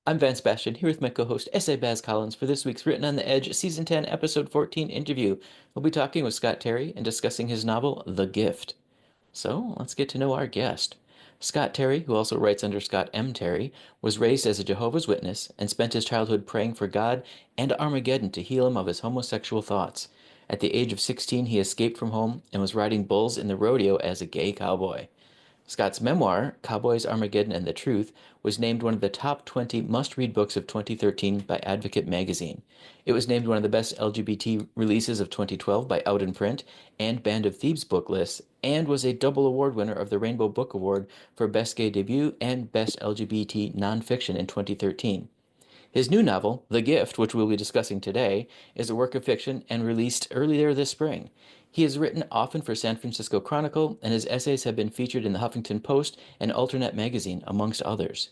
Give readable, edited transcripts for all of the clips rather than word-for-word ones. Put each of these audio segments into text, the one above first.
I'm Vance Bastian here with my co-host S.A. Baz Collins for this week's Written on the Edge Season 10, Episode 14 interview. We'll be talking with Scott Terry and discussing his novel, The Gift. So let's get to know our guest. Scott Terry, who also writes under Scott M. Terry, was raised as a Jehovah's Witness and spent his childhood praying for God and Armageddon to heal him of his homosexual thoughts. At the age of 16, he escaped from home and was riding bulls in the rodeo as a gay cowboy. Scott's memoir, Cowboys, Armageddon, and the Truth, was named one of the top 20 must-read books of 2013 by Advocate magazine. It was named one of the best LGBT releases of 2012 by Out in Print and Band of Thebes book lists, and was a double award winner of the Rainbow Book Award for Best Gay Debut and Best LGBT Non-Fiction in 2013. His new novel, The Gift, which we'll be discussing today, is a work of fiction and released earlier this spring. He has written often for San Francisco Chronicle, and his essays have been featured in the Huffington Post and Alternet magazine, amongst others.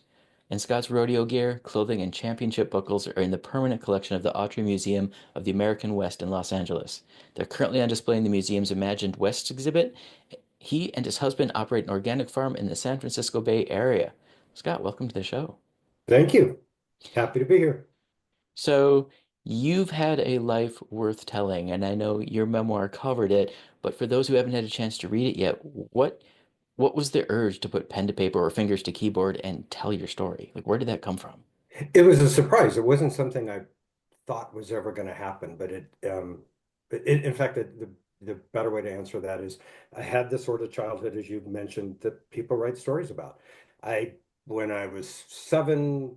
And Scott's rodeo gear, clothing, and championship buckles are in the permanent collection of the Autry Museum of the American West in Los Angeles. They're currently on display in the museum's Imagined West exhibit. He and his husband operate an organic farm in the San Francisco Bay Area. Scott, welcome to the show. Thank you. Happy to be here. So you've had a life worth telling, and I know your memoir covered it, but for those who haven't had a chance to read it yet, what was the urge to put pen to paper or fingers to keyboard and tell your story? Like, where did that come from? It was a surprise. It wasn't something I thought was ever going to happen, but in fact, the better way to answer that is I had the sort of childhood, as you've mentioned, that people write stories about. I, when I was 7,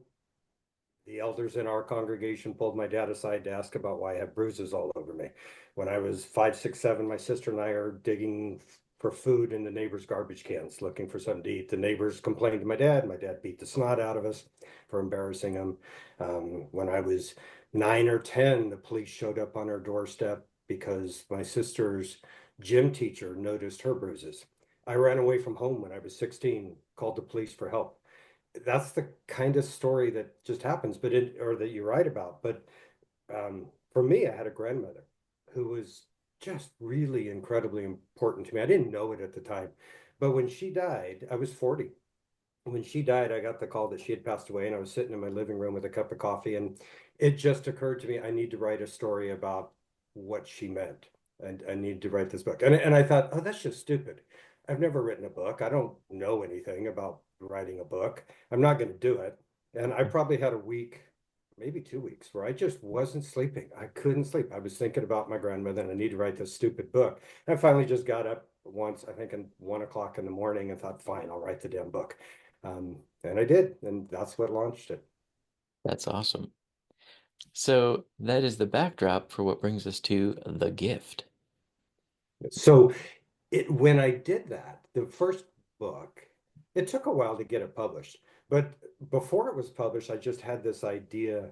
the elders in our congregation pulled my dad aside to ask about why I have bruises all over me. When I was 5, 6, 7, my sister and I are digging for food in the neighbors' garbage cans, looking for something to eat. The neighbors complained to my dad. My dad beat the snot out of us for embarrassing him. When I was 9 or 10, the police showed up on our doorstep because my sister's gym teacher noticed her bruises. I ran away from home when I was 16, called the police for help. That's the kind of story that just happens, but or that you write about. But for me, I had a grandmother who was just really incredibly important to me. I didn't know it at the time, but when she died, I was 40. When she died, I got the call that she had passed away, and I was sitting in my living room with a cup of coffee, and it just occurred to me I need to write a story about what she meant, and I need to write this book. And I thought, oh, that's just stupid. I've never written a book. I don't know anything about writing a book. I'm not going to do it. And I probably had a week, maybe 2 weeks, where I just wasn't sleeping. I couldn't sleep. I was thinking about my grandmother, and I need to write this stupid book. I finally just got up once, I think, at 1 o'clock in the morning, and thought, fine, I'll write the damn book. And I did, and that's what launched it. That's awesome. So that is the backdrop for what brings us to The Gift. So when I did that, the first book, it took a while to get it published. But before it was published, I just had this idea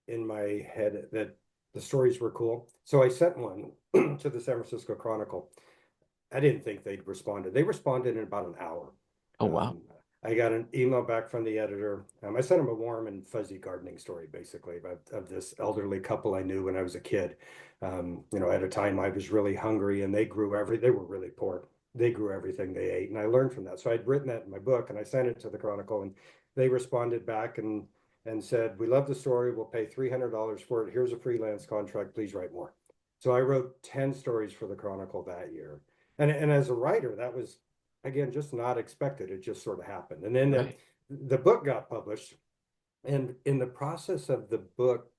in my head that the stories were cool. So I sent one to the San Francisco Chronicle. I didn't think they'd responded. They responded in about an hour. Oh, wow. Um, I got an email back from the editor. I sent him a warm and fuzzy gardening story, basically, about of this elderly couple I knew when I was a kid. At a time I was really hungry, and they were really poor. They grew everything they ate, and I learned from that. So I'd written that in my book, and I sent it to the Chronicle, and they responded back and said, "We love the story. We'll pay $300 for it. Here's a freelance contract. Please write more." So I wrote 10 stories for the Chronicle that year. And as a writer, that was, again, just not expected. It just sort of happened. And then Right. the book got published. And in the process of the book,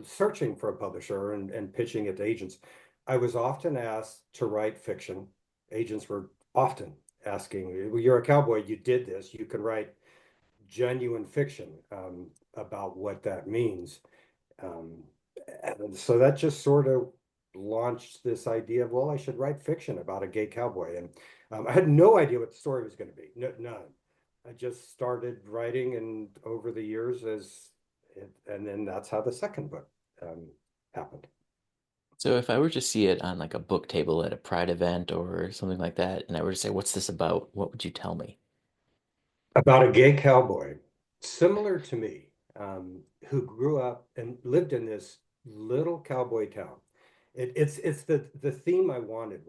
searching for a publisher and pitching it to agents, I was often asked to write fiction. Agents were often asking, well, you're a cowboy, you did this, you can write genuine fiction about what that means. Um, and so that just sort of launched this idea of, well, I should write fiction about a gay cowboy. And I had no idea what the story was going to be, none. I just started writing, and over the years, and then that's how the second book happened. So if I were to see it on like a book table at a Pride event or something like that, and I were to say, what's this about? What would you tell me? About a gay cowboy, similar to me, who grew up and lived in this little cowboy town. It's the theme I wanted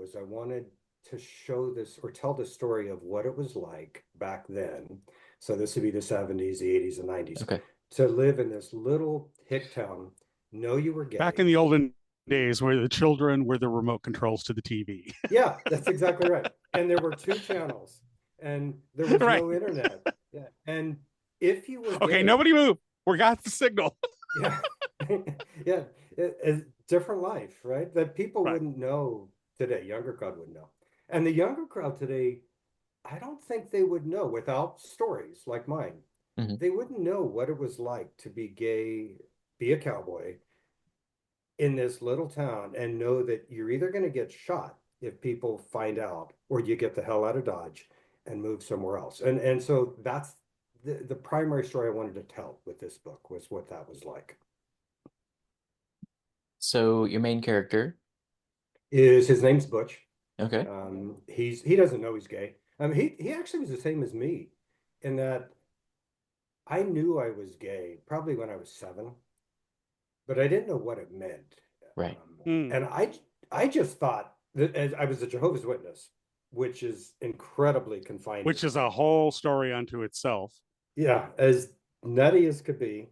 to show this or tell the story of what it was like back then. So this would be the 70s, the 80s, and 90s. Okay. to live in this little hick town, know you were Back in gay. the olden days where the children were the remote controls to the TV. Yeah, that's exactly right. And there were two channels, and there was Right. no internet. Yeah. And if you were Okay, gay, nobody move. We got the signal. yeah, yeah, it's different life, right? That people Right. wouldn't know today. Younger crowd wouldn't know. And the younger crowd today, I don't think they would know without stories like mine. Hmm. They wouldn't know what it was like to be gay, be a cowboy in this little town and know that you're either going to get shot if people find out or you get the hell out of Dodge and move somewhere else. And so that's the primary story I wanted to tell with this book was what that was like. So your main character, Is his name's Butch. okay, He doesn't know he's gay. He actually was the same as me in that I knew I was gay probably when I was 7, but I didn't know what it meant. right. And I just thought that as I was a Jehovah's Witness, which is incredibly confining. Which is a whole story unto itself. Yeah, as nutty as could be.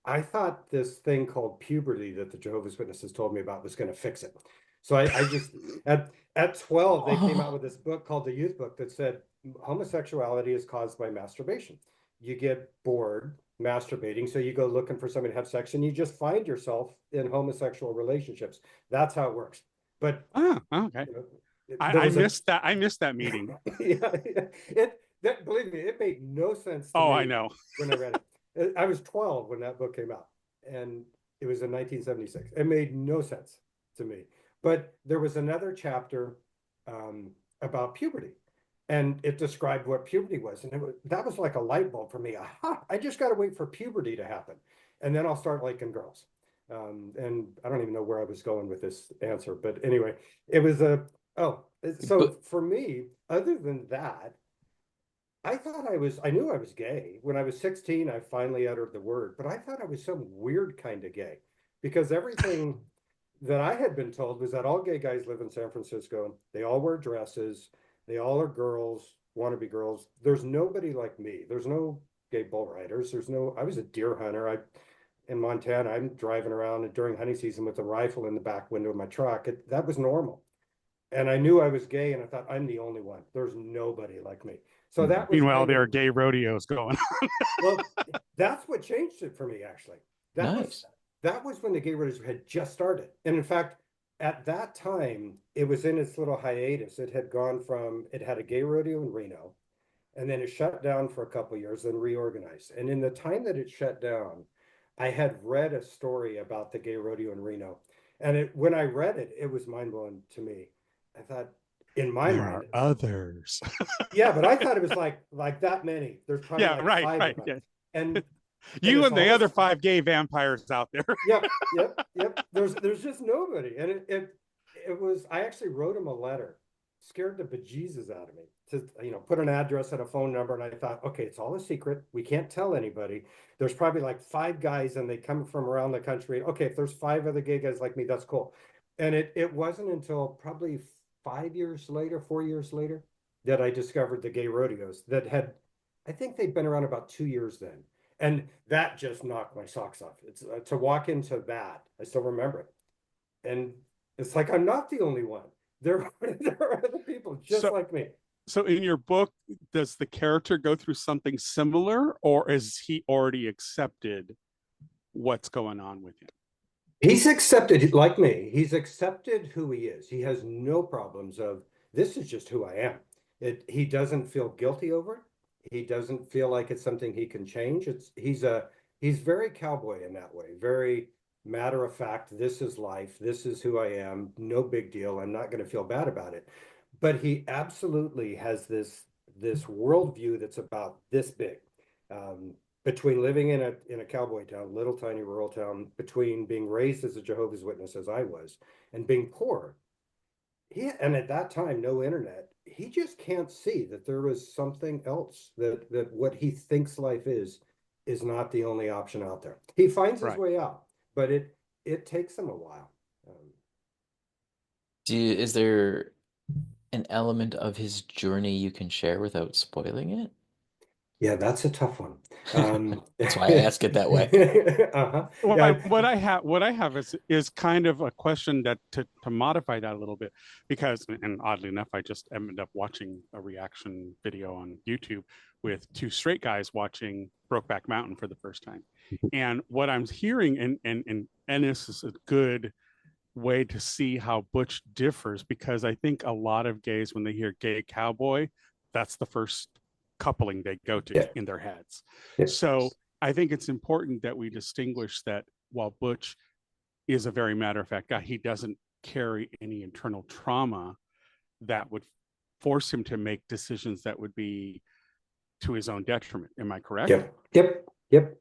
I thought this thing called puberty that the Jehovah's Witnesses told me about was going to fix it. So I just at 12 they came out Oh, with this book called the Youth Book that said homosexuality is caused by masturbation. You get bored masturbating, so you go looking for somebody to have sex, and you just find yourself in homosexual relationships. That's how it works. But Okay. you know, there I was a missed that. I missed that meeting. yeah, believe me, it made no sense to Oh, I me know. when I read it. I was 12 when that book came out, and it was in 1976. It made no sense to me. But there was another chapter about puberty, and it described what puberty was, and that was like a light bulb for me. Aha! I just got to wait for puberty to happen, and then I'll start liking girls. And I don't even know where I was going with this answer, but anyway, it was a oh, so but for me, other than that, I knew I was gay. When I was 16, I finally uttered the word, but I thought I was some weird kind of gay because everything that I had been told was that all gay guys live in San Francisco. They all wear dresses. They all are girls, want to be girls. There's nobody like me. There's no gay bull riders. I was a deer hunter. In Montana, I'm driving around during hunting season with a rifle in the back window of my truck. That was normal. And I knew I was gay, and I thought I'm the only one. There's nobody like me. So mhm. that was Meanwhile, kind there of are gay rodeos going. well, that's what changed it for me, actually. That was Nice. that was when the gay rodeos had just started. And in fact, at that time, it was in its little hiatus. It had a gay rodeo in Reno, and then it shut down for a couple of years, then reorganized. And in the time that it shut down, I had read a story about the gay rodeo in Reno. And when I read it, it was mind-blowing to me. I thought, in my There are mind, others. yeah, but I thought it was like that many. There's probably Yeah, like right, five of right. them. Yeah. And and You it's and the all other this. five gay vampires out there. Yep, yep, yep. There's just nobody. And it was I actually wrote him a letter, scared the bejesus out of me to put an address and a phone number. And I thought, okay, it's all a secret. We can't tell anybody. There's probably like five guys and they come from around the country. Okay, if there's five other gay guys like me, that's cool. And it wasn't until probably 5 years later, 4 years later, that I discovered the gay rodeos I think they'd been around about 2 years then. And that just knocked my socks off. It's to walk into that. I still remember it. And it's like I'm not the only one. There are other people just So, like me. so in your book, does the character go through something similar, or is he already accepted what's going on with him? He's accepted, like me, he's accepted who he is. He has no problems of this is just who I am. He doesn't feel guilty over it. He doesn't feel like it's something he can change. He's very cowboy in that way, very matter of fact. This is life. This is who I am. No big deal. I'm not going to feel bad about it. But he absolutely has this worldview that's about this big. Um, Between living in a cowboy town, little tiny rural town, between being raised as a Jehovah's Witness as I was, and being poor, and at that time no internet, he just can't see that there is something else that what he thinks life is not the only option out there. He finds his Right. way out, but it takes him a while. Is there an element of his journey you can share without spoiling it? Yeah, that's a tough one. That's why I ask it that way. Uh-huh. Well, Yeah, what I have is kind of a question that to modify that a little bit, because, and oddly enough, I just ended up watching a reaction video on YouTube with two straight guys watching Brokeback Mountain for the first time. And what I'm hearing, and this is a good way to see how Butch differs, because I think a lot of gays, when they hear gay cowboy, that's the first coupling they go to yeah, in their heads. yeah, So I think it's important that we distinguish that while Butch is a very matter of fact guy, he doesn't carry any internal trauma that would force him to make decisions that would be to his own detriment. Am I correct? yep, yep, yep,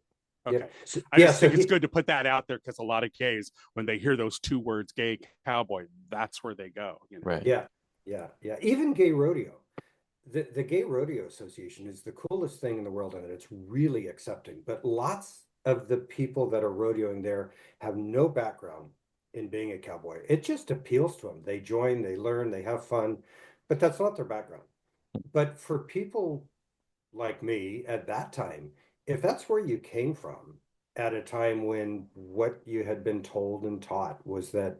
Okay. yep. So, I yeah, just so think it's good to put that out there, because a lot of gays, when they hear those two words, gay cowboy, that's where they go. Right. yeah, yeah, yeah. Even gay rodeo. The Gay Rodeo Association is the coolest thing in the world, and it's really accepting. But lots of the people that are rodeoing there have no background in being a cowboy. It just appeals to them. They join, they learn, they have fun, but that's not their background. But for people like me at that time, if that's where you came from at a time when what you had been told and taught was that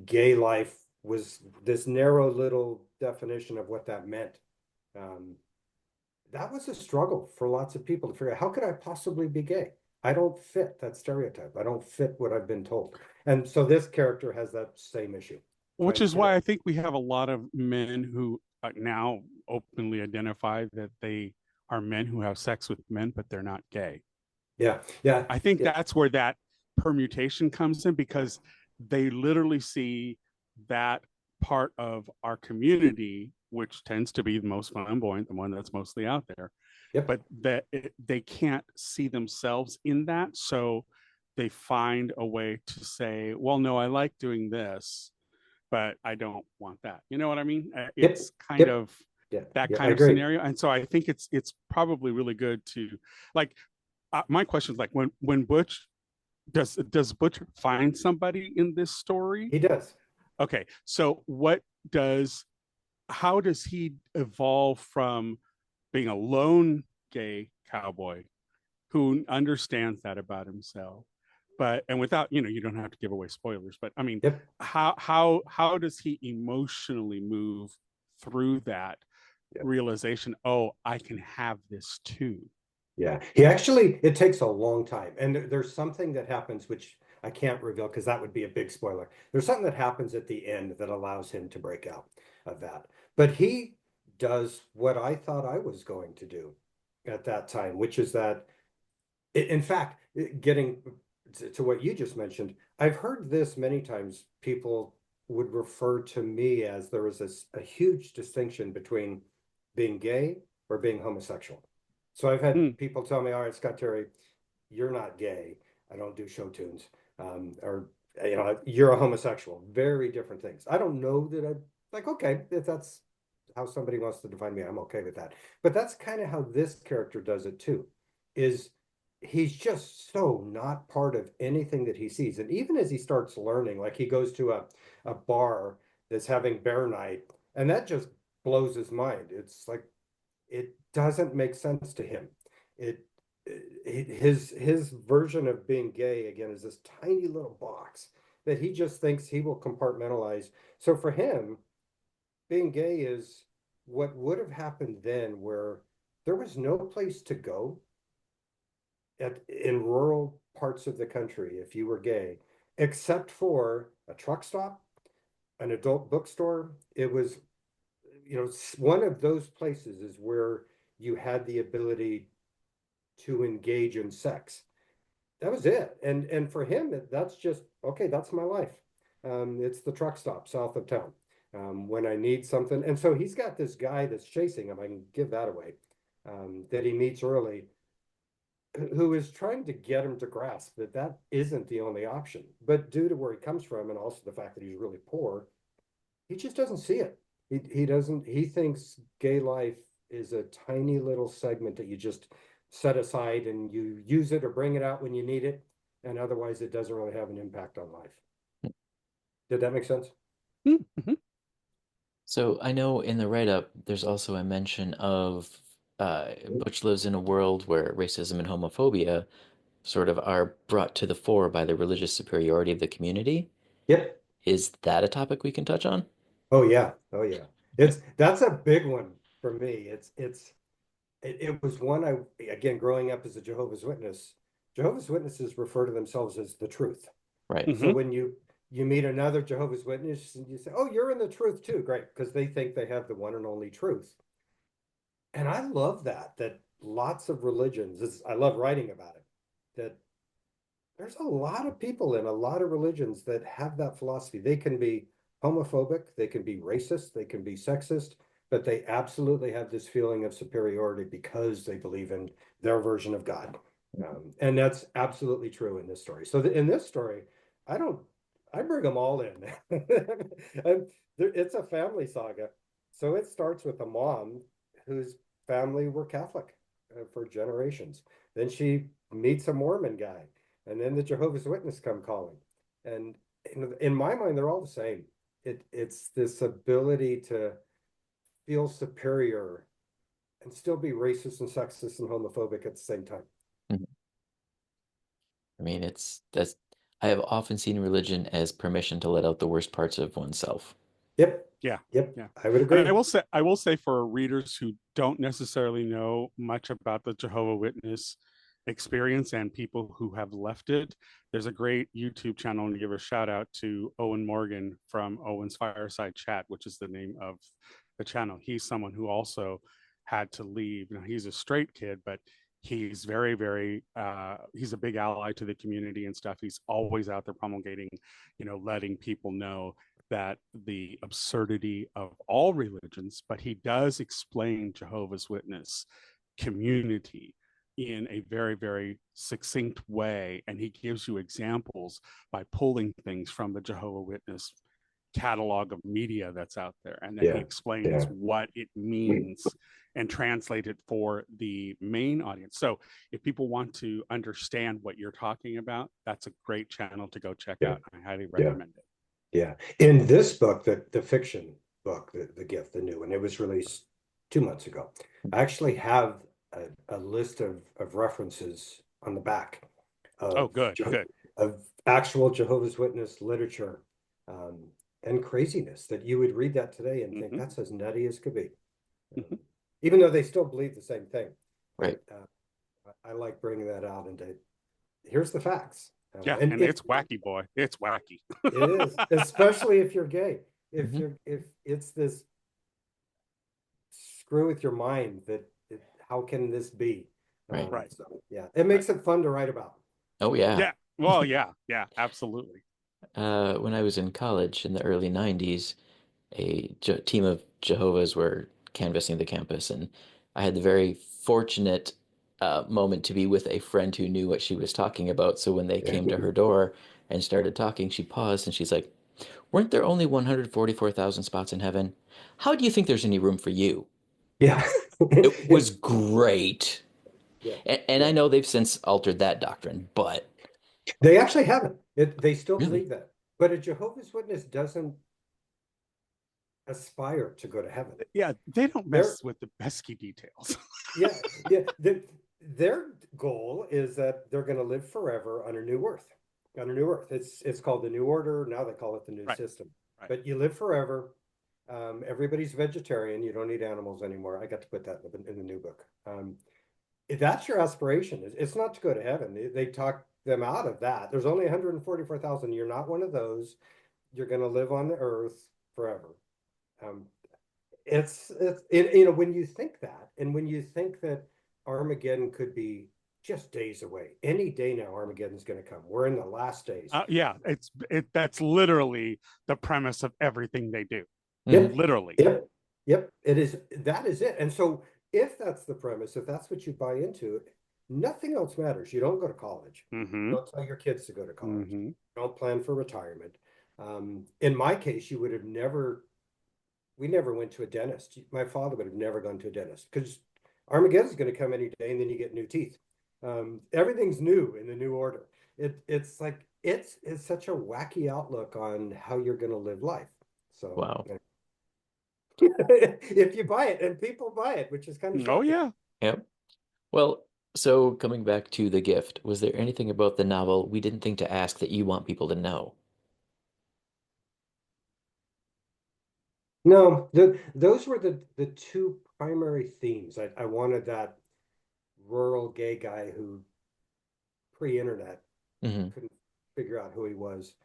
gay life was this narrow little definition of what that meant, um, that was a struggle for lots of people to figure out, how could I possibly be gay? I don't fit that stereotype. I don't fit what I've been told. And so this character has that same issue, Which trying to is fit why in. I think we have a lot of men who now openly identify that they are men who have sex with men, but they're not gay. Yeah, yeah, I think yeah, that's where that permutation comes in, because they literally see that part of our community, which tends to be the most flamboyant, the one that's mostly out there, yep, but they can't see themselves in that. So they find a way to say, well, no, I like doing this, but I don't want that. You know what I mean? yep, It's kind yep, of yeah, that yeah, I kind of agree. scenario. And so I think it's probably really good to, like, my question is, like, when Butch does Butch find somebody in this story? He does. Okay, so does how does he evolve from being a lone gay cowboy who understands that about himself, but, and without, you don't have to give away spoilers, but I mean, Yep, how does he emotionally move through that yep. realization, oh, I can have this too? Yeah, he actually, it takes a long time. And there's something that happens, which I can't reveal because that would be a big spoiler. There's something that happens at the end that allows him to break out of that. But he does what I thought I was going to do at that time, which is that, in fact, getting to what you just mentioned, I've heard this many times. People would refer to me as there is a huge distinction between being gay or being homosexual. So I've had Hmm. people tell me, all right, Scott Terry, you're not gay. I don't do show tunes. Or, you're a homosexual. Very different things. I don't know that I like, okay, if that's how somebody wants to define me, I'm okay with that. But that's kind of how this character does it too, is he's just so not part of anything that he sees. And even as he starts learning, like he goes to a bar that's having bear night, and that just blows his mind. It's like it doesn't make sense to him. It his version of being gay again is this tiny little box that he just thinks he will compartmentalize. So for him, being gay is what would have happened then, where there was no place to go in rural parts of the country if you were gay, except for a truck stop, an adult bookstore. It was, one of those places is where you had the ability to engage in sex. That was it. And for him, that's just okay. That's my life. It's the truck stop south of town, when I need something. And so he's got this guy that's chasing him. I can give that away. That he meets early, who is trying to get him to grasp that that isn't the only option. But due to where he comes from, and also the fact that he's really poor, he just doesn't see it. He doesn't. He thinks gay life is a tiny little segment that you just set aside and you use it or bring it out when you need it, and otherwise it doesn't really have an impact on life. Did that make sense? Mm-hmm. So I know in the write-up there's also a mention of Butch lives in a world where racism and homophobia sort of are brought to the fore by the religious superiority of the community. Yep. Is that a topic we can touch on? Oh yeah. Oh yeah. That's a big one for me. It was one again, growing up as a Jehovah's Witnesses refer to themselves as the truth. Right. So Hmm. when you meet another Jehovah's Witness and you say, "Oh, you're in the truth too," great, because they think they have the one and only truth. And I love that lots of religions, I love writing about it, that there's a lot of people in a lot of religions that have that philosophy. They can be homophobic, they can be racist, they can be sexist, but they absolutely have this feeling of superiority because they believe in their version of God. And that's absolutely true in this story. So in this story, I don't, I bring them all in. It's a family saga. So it starts with a mom whose family were Catholic for generations. Then she meets a Mormon guy, and then the Jehovah's Witness come calling. And in my mind, they're all the same. It's this ability to feel superior and still be racist and sexist and homophobic at the same time. Mhm. I mean, that's I have often seen religion as permission to let out the worst parts of oneself. Yep. Yeah, Yep. yeah. I would And agree. I will say for readers who don't necessarily know much about the Jehovah Witness experience and people who have left it, there's a great YouTube channel, and give a shout out to Owen Morgan from Owen's Fireside Chat, which is the name of the channel. He's someone who also had to leave. Now he's a straight kid, but he's very he's a big ally to the community and stuff. He's always out there promulgating, letting people know that the absurdity of all religions, but he does explain Jehovah's Witness community in a very succinct way, and he gives you examples by pulling things from the Jehovah Witness catalog of media that's out there, and then he Yeah. explains Yeah. what it means and translate it for the main audience. So if people want to understand what you're talking about, that's a great channel to go check Yeah. out. I highly Yeah. recommend it. Yeah. In this book, the fiction book, the gift, the new one, it was released 2 months ago. I actually have a list of references on the back Oh, of good. of actual Jehovah's Witness literature, um, and craziness that you would read that today and think Mm-hmm. that's as nutty as could be. Mm-hmm. Even though they still believe the same thing. Right. But I like bringing that out and here's the facts. Yeah, And and if it's wacky, boy. It's wacky. it is, especially if you're gay. Hmm. If it's this screw with your mind how can this be? Right. Right. So yeah, it Right. makes it fun to write about. Oh yeah. Yeah. Well, yeah, absolutely. When I was in college in the early 90s, team of Jehovah's were canvassing the campus, and I had the very fortunate moment to be with a friend who knew what she was talking about. So when they Yeah. came to her door and started talking, she paused and she's like, "Weren't there only 144,000 spots in heaven? How do you think there's any room for you?" Yeah. It was great. Yeah. And I Yeah. know they've since altered that doctrine, but They actually haven't. They still really? believe that. But a Jehovah's Witness doesn't aspire to go to heaven. Yeah, they don't They're mess with the pesky details. yeah, yeah. Their goal is that they're going to live forever on a new earth. On a new earth. It's called the New Order. Now they call it the New Right. System. Right. But you live forever. Everybody's vegetarian. You don't eat animals anymore. I got to put that in the new book. If that's your aspiration, it's not to go to heaven. They talk them out of that. There's only 144,000. You're not one of those. You're going to live on the earth forever. Um, when you think that, and when you think that Armageddon could be just days away, any day now, Armageddon's going to come. We're in the last days. Yeah, that's literally the premise of everything they do. Yep, Literally. yep, yep. It is. That is it. And so, if that's the premise, if that's what you buy into, nothing else matters. You don't go to college. Mm-hmm. You don't tell your kids to go to college. Mm-hmm. You don't plan for retirement. In my case, you would have never. We never went to a dentist. My father would have never gone to a dentist because Armageddon's going to come any day, and then you get new teeth. Everything's new in the new order. It's like it's such a wacky outlook on how you're going to live life. So Wow. if you buy it, and people buy it, which is kind of Oh shocking. yeah. Yep. Well, so coming back to The Gift, was there anything about the novel we didn't think to ask that you want people to know? No, those were the two primary themes. I wanted that rural gay guy who pre-internet Hmm. couldn't figure out who he was,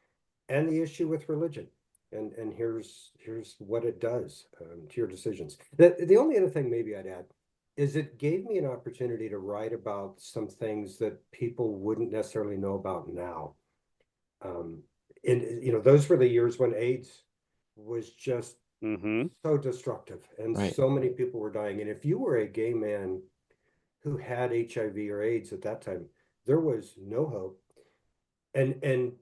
and the issue with religion. And here's what it does to your decisions. The only other thing maybe I'd add is it gave me an opportunity to write about some things that people wouldn't necessarily know about now. Um, and those were the years when AIDS was just Mm-hmm. so destructive, and Right. so many people were dying. And if you were a gay man who had HIV or AIDS at that time, there was no hope. And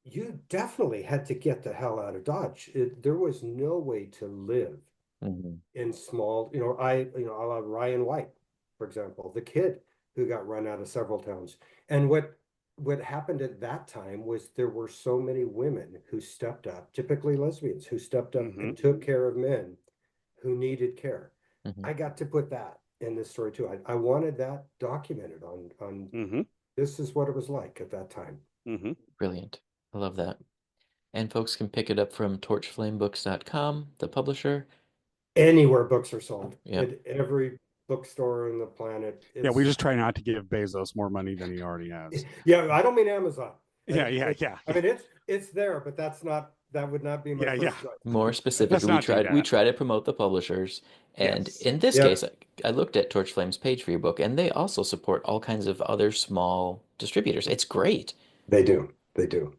you definitely had to get the hell out of Dodge. There was no way to live Hmm. in small, I love Ryan White, for example, the kid who got run out of several towns. And what happened at that time was there were so many women who stepped up, typically lesbians, who stepped up Mm-hmm. and took care of men who needed care. Hmm. I got to put that in this story too. I wanted that documented on Mm-hmm. this is what it was like at that time. Mm-hmm. Brilliant. I love that. And folks can pick it up from torchflamebooks.com, the publisher. Anywhere books are sold, Yep. at every bookstore on the planet. Yeah, we It's just try not to give Bezos more money than he already has. Yeah, I don't mean Amazon. Yeah, yeah, yeah, I yeah, mean it's there, but that would not be my yeah, yeah. first choice. More Let's specifically, we not do tried we that. try to promote the publishers, and Yes. in this case, Yep, I looked at Torch Flame's page for your book, and they also support all kinds of other small distributors. It's great. they do. They do.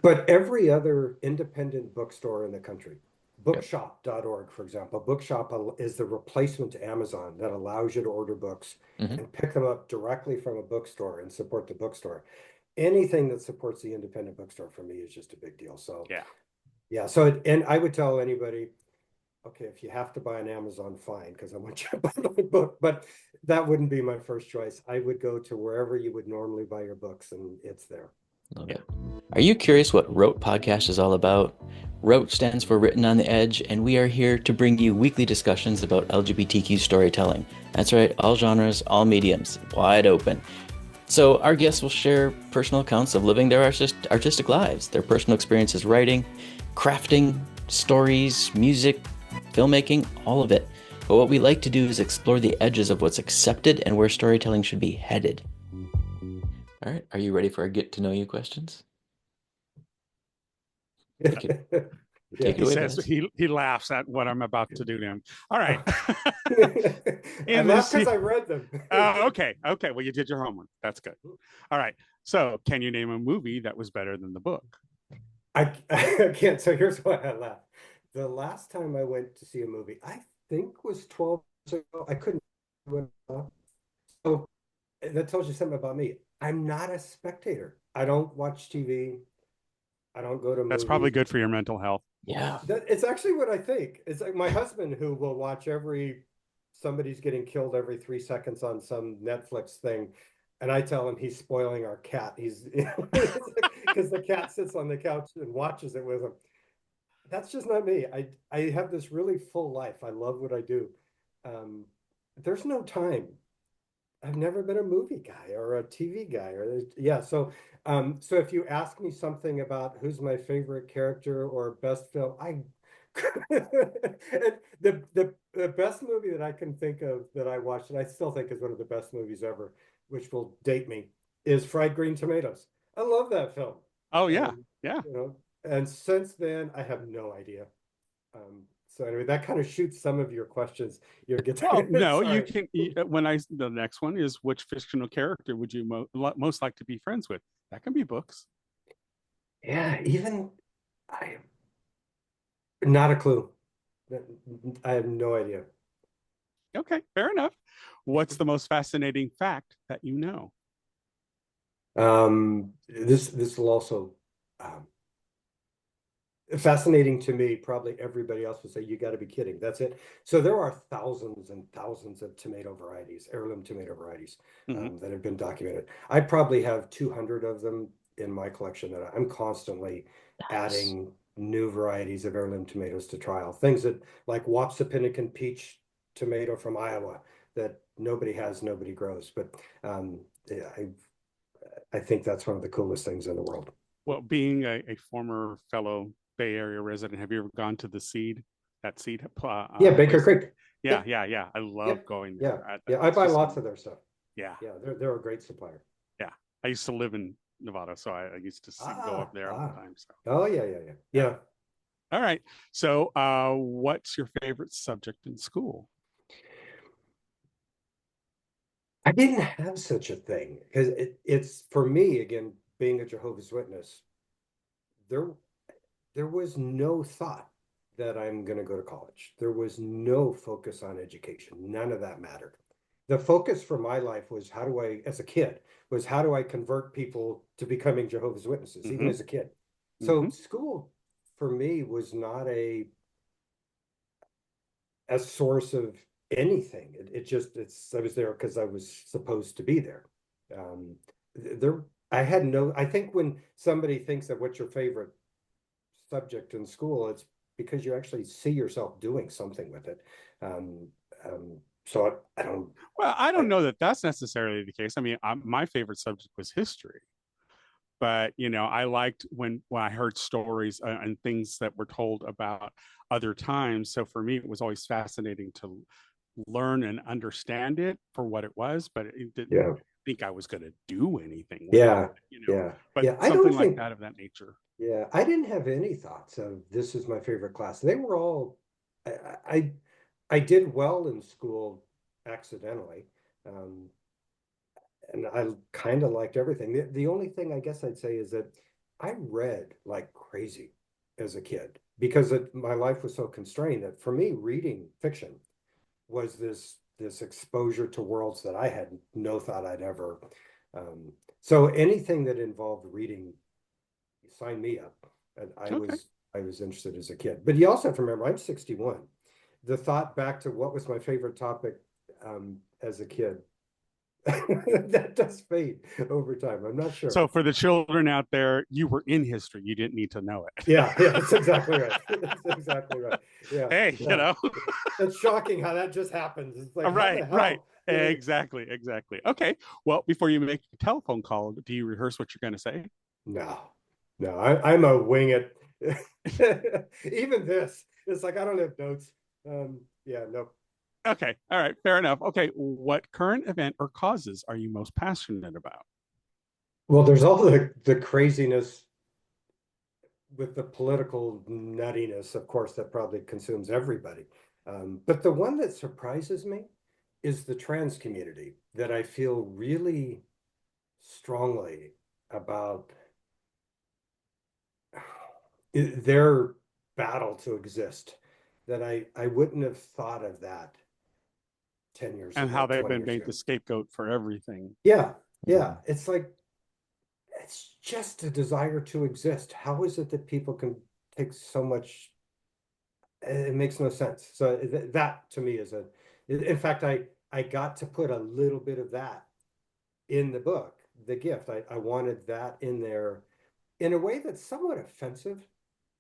But every other independent bookstore in the country, Yep. bookshop.org, for example, bookshop is the replacement to Amazon that allows you to order books Hmm. and pick them up directly from a bookstore and support the bookstore. Anything that supports the independent bookstore for me is just a big deal. So Yeah. yeah, so and I would tell anybody, okay, if you have to buy an Amazon, fine, because I want you to buy my book, but that wouldn't be my first choice. I would go to wherever you would normally buy your books, and it's there. Love Yeah. it. Are you curious what Wrote Podcast is all about? Wrote stands for Written on the Edge, and we are here to bring you weekly discussions about LGBTQ storytelling. That's right, all genres, all mediums, wide open. So our guests will share personal accounts of living their artistic lives, their personal experiences writing, crafting, stories, music, filmmaking, all of it. But what we like to do is explore the edges of what's accepted and where storytelling should be headed. All right, are you ready for our get to know you questions? Take it, Yeah. take it He away, says Baz. he laughs at what I'm about to do to him. All right. I In laugh this, because I read them. okay, okay. Well, you did your homework. That's good. All right. So, can you name a movie that was better than the book? I can't. So here's why I laugh. The last time I went to see a movie, I think was 12 years ago. I couldn't. So that tells you something about me. I'm not a spectator. I don't watch TV. I don't go to That's probably movies. good for your mental health. Yeah. It's actually what I think. It's like my husband who will watch somebody's getting killed every 3 seconds on some Netflix thing. And I tell him he's spoiling our cat. He's because the cat sits on the couch and watches it with him. That's just not me. I have this really full life. I love what I do. Um, there's no time. I've never been a movie guy or a TV guy or yeah. So if you ask me something about who's my favorite character or best film, I the best movie that I can think of that I watched, and I still think is one of the best movies ever, which will date me, is Fried Green Tomatoes. I love that film. Oh yeah, And yeah. and since then I have no idea. So anyway, that kind of shoots some of your questions. You'll get Well, no, you sorry. can. When the next one is which fictional character would you most like to be friends with? That can be books. Yeah, even I not a clue. I have no idea. Okay, fair enough. What's the most fascinating fact that you know? This will also um, fascinating to me. Probably everybody else would say, you got to be kidding. That's it. So there are thousands and thousands of tomato varieties, heirloom tomato varieties, Mm-hmm. that have been documented. I probably have 200 of them in my collection that I'm constantly Nice. adding new varieties of heirloom tomatoes to trial. Things that like Wapsipinicon peach tomato from Iowa that nobody has, nobody grows. But yeah, I think that's one of the coolest things in the world. Well, being a former fellow Bay Area resident, have you ever gone to the Seed? That Seed Yeah, Baker place? Creek. Yeah, Yep. yeah, yeah. I love Yep. going Yeah. there. Yeah. I It's buy just lots of their stuff. yeah, Yeah, they're a great supplier. yeah. I used to live in Nevada, so I used to go up there all the time. So Oh, yeah, yeah, yeah. yeah. Yeah. All right. So, what's your favorite subject in school? I didn't have such a thing because it's for me, again, being a Jehovah's Witness, there there was no thought that I'm going to go to college. There was no focus on education. None of that mattered. The focus for my life was how do I, as a kid, was how do I convert people to becoming Jehovah's Witnesses, even Mm-hmm. as a kid. Mm-hmm. So school for me was not a source of anything. I was there because I was supposed to be there. Um, there, I had no, I think when somebody thinks that what's your favorite subject in school, it's because you actually see yourself doing something with it. Um, so I don't, Well, I I, don't know that that's necessarily the case. I mean, my favorite subject was history, but I liked when I heard stories and things that were told about other times. So for me, it was always fascinating to learn and understand it for what it was, but it didn't yeah, think I was going to do anything with yeah, it. yeah, But yeah. I something don't like think, that of that nature. yeah, I didn't have any thoughts of this is my favorite class. They were all, I, I, I did well in school accidentally. Um, and I kind of liked everything. The only thing I guess I'd say is that I read like crazy as a kid because my life was so constrained that for me, reading fiction was this exposure to worlds that I had no thought I'd ever. Um, so anything that involved reading, sign me up. And Okay. I was interested as a kid. But you also have to remember, I'm 61. The thought back to what was my favorite topic as a kid that does fade over time. I'm not sure. So for the children out there, you were in history. You didn't need to know it. Yeah, yeah, that's exactly right. That's exactly right. Yeah, Hey, yeah. It's shocking how that just happens. It's like, how right, the right. hell? Exactly, exactly. Okay. Well, before you make a telephone call, do you rehearse what you're going to say? No, no, I'm a wing it. Even this, it's like I don't have notes. Yeah, no. Okay. All right. Fair enough. Okay. What current event or causes are you most passionate about? Well, there's all the craziness with the political nuttiness, of course, that probably consumes everybody. But the one that surprises me is the trans community that I feel really strongly about their battle to exist. That I wouldn't have thought of that 10 years And how ago, they've 20 been years made ago. the scapegoat for everything. Yeah, yeah. Mhm. It's like it's just a desire to exist. How is it that people can take so much? It makes no sense. So that to me is in fact, I got to put a little bit of that in the book, The Gift. I wanted that in there in a way that's somewhat offensive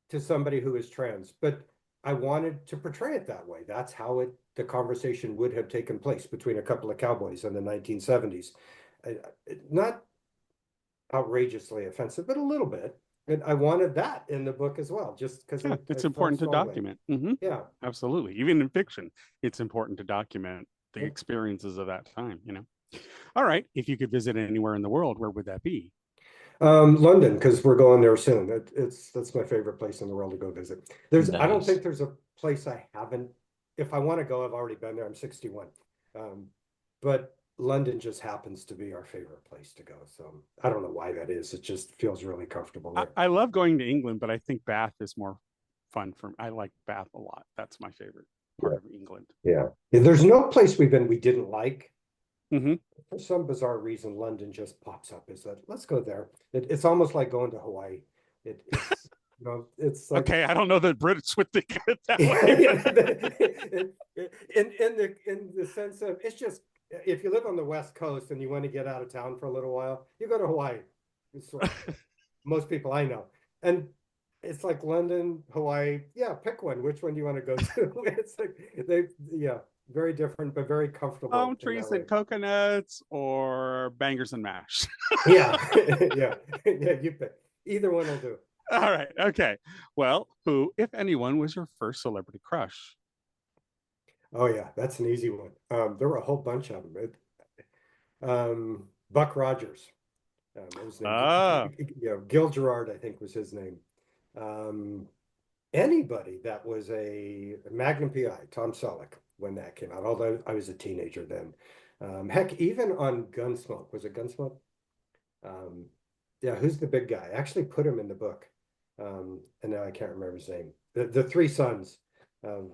to somebody who is trans, but I wanted to portray it that way. That's how the conversation would have taken place between a couple of cowboys in the 1970s. Not outrageously offensive, but a little bit. And I wanted that in the book as well, just because Yeah, I it's felt important to strongly. document. Hmm. Yeah. Absolutely. Even in fiction, it's important to document the Yep. experiences of that time. All right. If you could visit anywhere in the world, where would that be? London, because we're going there soon. That's my favorite place in the world to go visit. I don't Nice. think there's a place I haven't. If I want to go, I've already been there. I'm 61. Um, but London just happens to be our favorite place to go. So I don't know why that is. It just feels really comfortable there. I love going to England, but I think Bath is more fun for me. I like Bath a lot. That's my favorite part Yeah, of England. yeah. There's no place we've been we didn't like. Hmm. For some bizarre reason, London just pops up as that. Let's go there. It's almost like going to Hawaii. It's it's like Okay, I don't know that British would think of it that way. in the sense of it's just if you live on the West Coast and you want to get out of town for a little while, you go to Hawaii. It's most people I know, and it's like London, Hawaii. Yeah, pick one. Which one do you want to go to? It's like yeah. very different, but very comfortable Palm in trees that way. and coconuts, or bangers and mash? Yeah, yeah, yeah. You pick. Either one will do. All right. Okay. Well, who, if anyone, was your first celebrity crush? Oh yeah, that's an easy one. There were a whole bunch of them. Buck Rogers. What was his name? Ah, Gil Gerard, I think was his name. Um, Anybody that was a Magnum PI, Tom Selleck, when that came out, although I was a teenager then. Heck, even on Gunsmoke, was it Gunsmoke? Um, yeah, who's the big guy? I actually put him in the book. And now I can't remember his name. The three sons of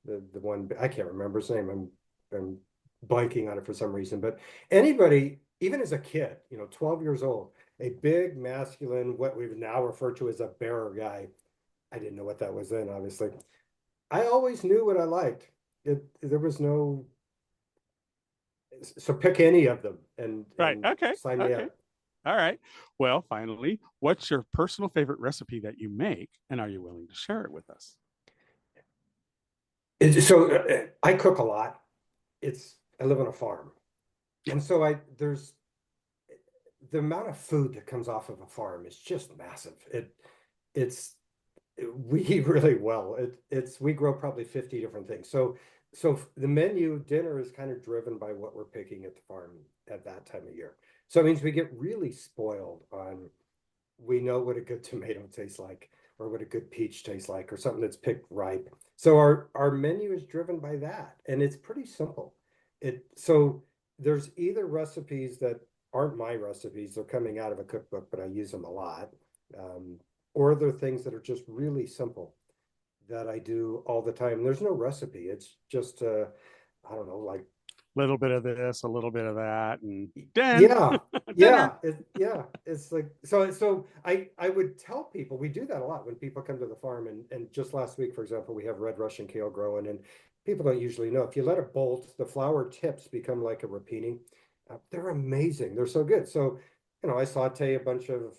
the one, I can't remember his name. I'm blanking on it for some reason. But anybody, even as a kid, 12 years old, a big masculine, what we would now refer to as a bearer guy. I didn't know what that was then, obviously. I always knew what I liked. There was no, so pick any of them and right. Okay. sign me Okay. up. All right. Well, finally, what's your personal favorite recipe that you make, and are you willing to share it with us? I cook a lot. I live on a farm, and so there's the amount of food that comes off of a farm is just massive. It's we eat really well. We grow probably 50 different things. So the menu dinner is kind of driven by what we're picking at the farm at that time of year. So it means we get really spoiled on, we know what a good tomato tastes like, or what a good peach tastes like, or something that's picked ripe. So our menu is driven by that, and it's pretty simple. So there's either recipes that aren't my recipes, they're coming out of a cookbook, but I use them a lot. Or they're things that are just really simple that I do all the time. There's no recipe. It's just I don't know, like A little bit of this, a little bit of that, and then yeah, dinner. yeah. It's like so I would tell people, we do that a lot when people come to the farm, and just last week, for example, we have red Russian kale growing, and people don't usually know, if you let it bolt, the flower tips become like a rapini. They're amazing. They're so good. So I saute a bunch of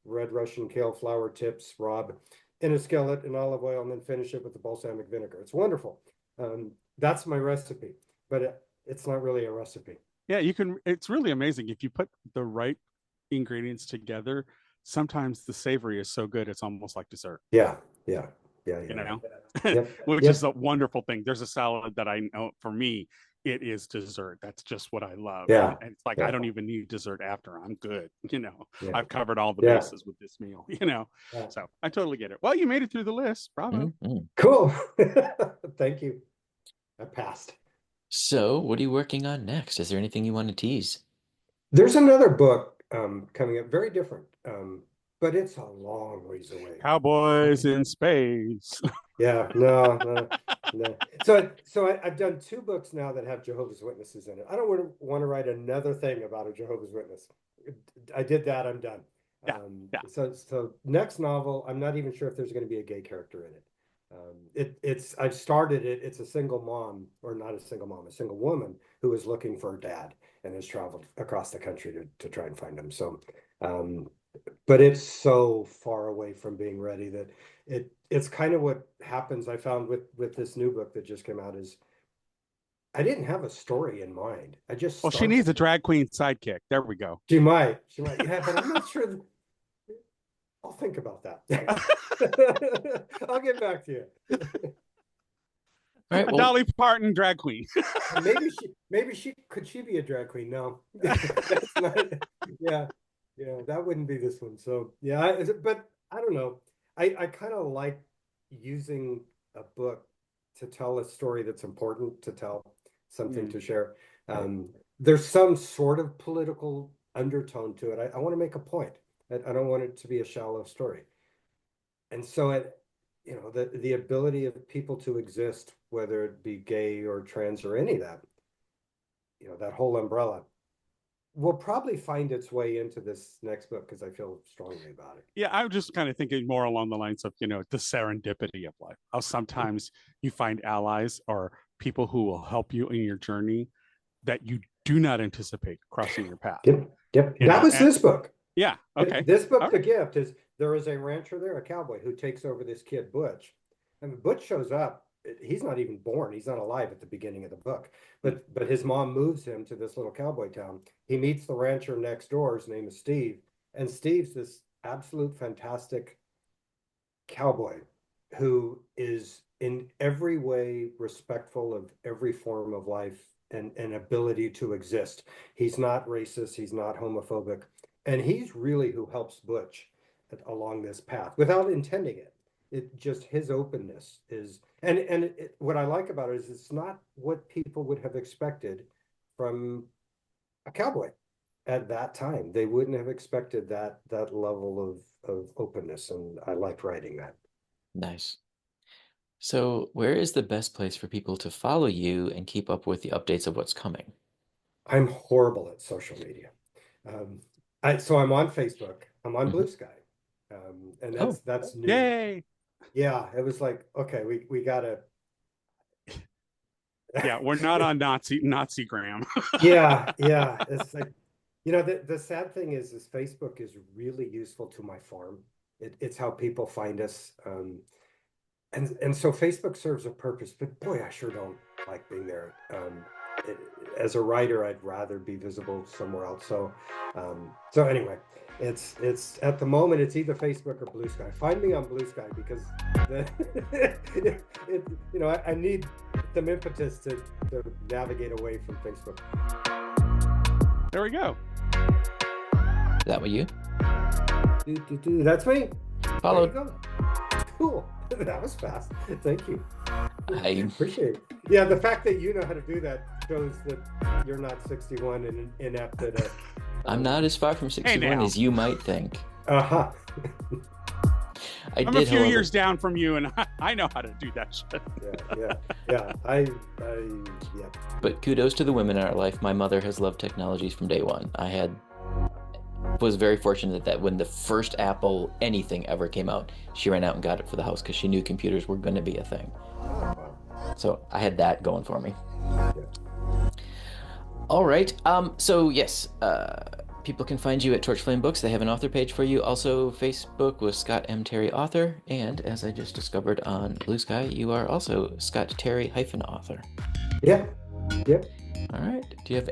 red Russian kale flower tips, Rob, in a skillet in olive oil, and then finish it with the balsamic vinegar. It's wonderful. That's my recipe, but it's not really a recipe. Yeah, you can. It's really amazing if you put the right ingredients together. Sometimes the savory is so good, it's almost like dessert. Yeah, yeah, yeah, You yeah, know, yeah. Yep, which is yep, a wonderful thing. There's a salad that I know for me, it is dessert. That's just what I love. yeah, And it's like, I yeah, don't even need dessert after. I'm good. yeah, I've covered all the yeah, bases with this meal, yeah. So I totally get it. Well, you made it through the list. Bravo. Mhm. Cool. Thank you. I passed. So, what are you working on next? Is there anything you want to tease? There's another book coming up, very different, but it's a long ways away. Cowboys in space. Yeah, no, no, no. So I've done two books now that have Jehovah's Witnesses in it. I don't want to write another thing about a Jehovah's Witness. I did that, I'm done. Yeah. Yeah. So next novel, I'm not even sure if there's going to be a gay character in it. I've started it. It's a single mom, or not a single mom, a single woman who is looking for a dad and has traveled across the country to try and find him. So, but it's so far away from being ready that it's kind of what happens. I found with this new book that just came out is I didn't have a story in mind. I just Well, she needs started. a drag queen sidekick. There we go. She might, yeah, but I'm not sure. I'll think about that. I'll get back to you. All right, A well, Dolly Parton drag queen. Maybe she could she be a drag queen? No, that's not. Yeah, yeah, that wouldn't be this one. So yeah, but I don't know. I kind of like using a book to tell a story that's important to tell, something to share. There's some sort of political undertone to it. I want to make a point. I don't want it to be a shallow story. And so the ability of people to exist, whether it be gay or trans or any of that, that whole umbrella will probably find its way into this next book because I feel strongly about it. Yeah, I was just kind of thinking more along the lines of, the serendipity of life. How sometimes you find allies or people who will help you in your journey that you do not anticipate crossing your path. Yep. That was this book. Yeah. Okay. This book, All The right. Gift, is there is a rancher there, a cowboy, who takes over this kid, Butch. And Butch shows up he's not even born. He's not alive at the beginning of the book. But his mom moves him to this little cowboy town. He meets the rancher next door. His name is Steve. And Steve's this absolute fantastic cowboy who is in every way respectful of every form of life and ability to exist. He's not racist. He's not homophobic. And he's really who helps Butch along this path without intending it. It just, his openness is, and what I like about it is it's not what people would have expected from a cowboy at that time. They wouldn't have expected that level of openness, and I like writing that. Nice. So, where is the best place for people to follow you and keep up with the updates of what's coming? I'm horrible at social media. So I'm on Facebook. I'm on Blue Sky, and that's new. Yay! Yeah, it was like, okay, we gotta. Yeah, we're not on Nazigram. Yeah, it's like, the sad thing is Facebook is really useful to my farm. It's how people find us, and so Facebook serves a purpose. But boy, I sure don't like being there. As a writer, I'd rather be visible somewhere else. So anyway, it's at the moment it's either Facebook or Blue Sky. Find me on Blue Sky because I need some impetus to navigate away from Facebook. There we go. Is that what you? That's me. Followed. There you go. Cool. That was fast. Thank you. I appreciate it. Yeah, the fact that you know how to do that shows that you're not 61 and inept at I'm not as far from 61 as you might think. Uh-huh. I'm a few years down from you, and I know how to do that shit. Yeah. Yeah. But kudos to the women in our life. My mother has loved technologies from day one. Was very fortunate that when the first Apple anything ever came out, she ran out and got it for the house because she knew computers were going to be a thing. So I had that going for me. All right. So yes, people can find you at Torchflame Books. They have an author page for you. Also, Facebook with Scott M. Terry Author. And as I just discovered on Blue Sky, you are also Scott Terry -author. Yeah. All right. Do you have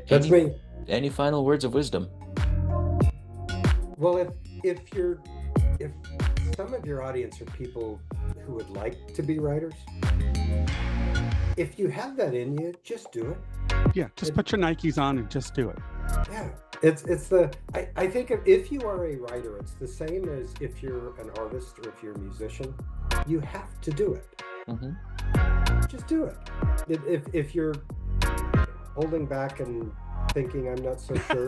any final words of wisdom? Well, if some of your audience are people who would like to be writers, if you have that in you, just do it. Yeah, just put your Nikes on and just do it. Yeah, I think if you are a writer, it's the same as if you're an artist or if you're a musician. You have to do it. Just do it. If you're holding back and thinking I'm not so sure.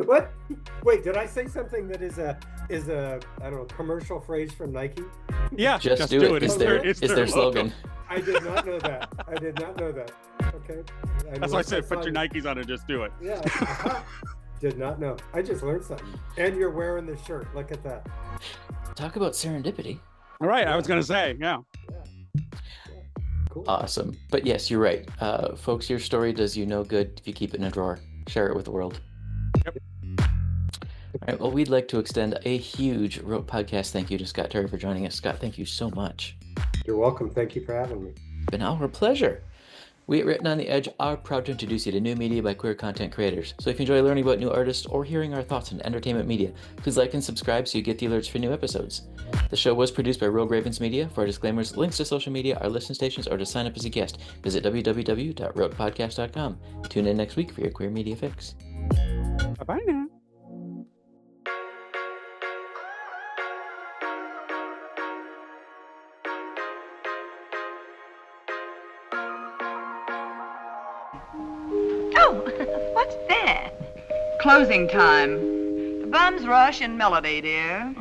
What? Wait, did I say something that is a I don't know, commercial phrase from Nike? Yeah, just do it. It's their slogan. I did not know that. Okay. That's why I said put your Nikes on and just do it. Yeah. Did not know. I just learned something. And you're wearing this shirt. Look at that. Talk about serendipity. All right, I was going to say, yeah. Cool. Awesome. But yes, you're right. Folks, your story does you no good if you keep it in a drawer. Share it with the world. Yep. All right. Well, we'd like to extend a huge Rote Podcast thank you to Scott Terry for joining us. Scott, thank you so much. You're welcome. Thank you for having me. It's been our pleasure. We at Written on the Edge are proud to introduce you to new media by queer content creators. So if you enjoy learning about new artists or hearing our thoughts on entertainment media, please like and subscribe so you get the alerts for new episodes. The show was produced by Rogue Ravens Media. For our disclaimers, links to social media, our listen stations, or to sign up as a guest, visit www.rotepodcast.com. Tune in next week for your queer media fix. Bye-bye now. What's that? Closing time. The bums rush in melody, dear.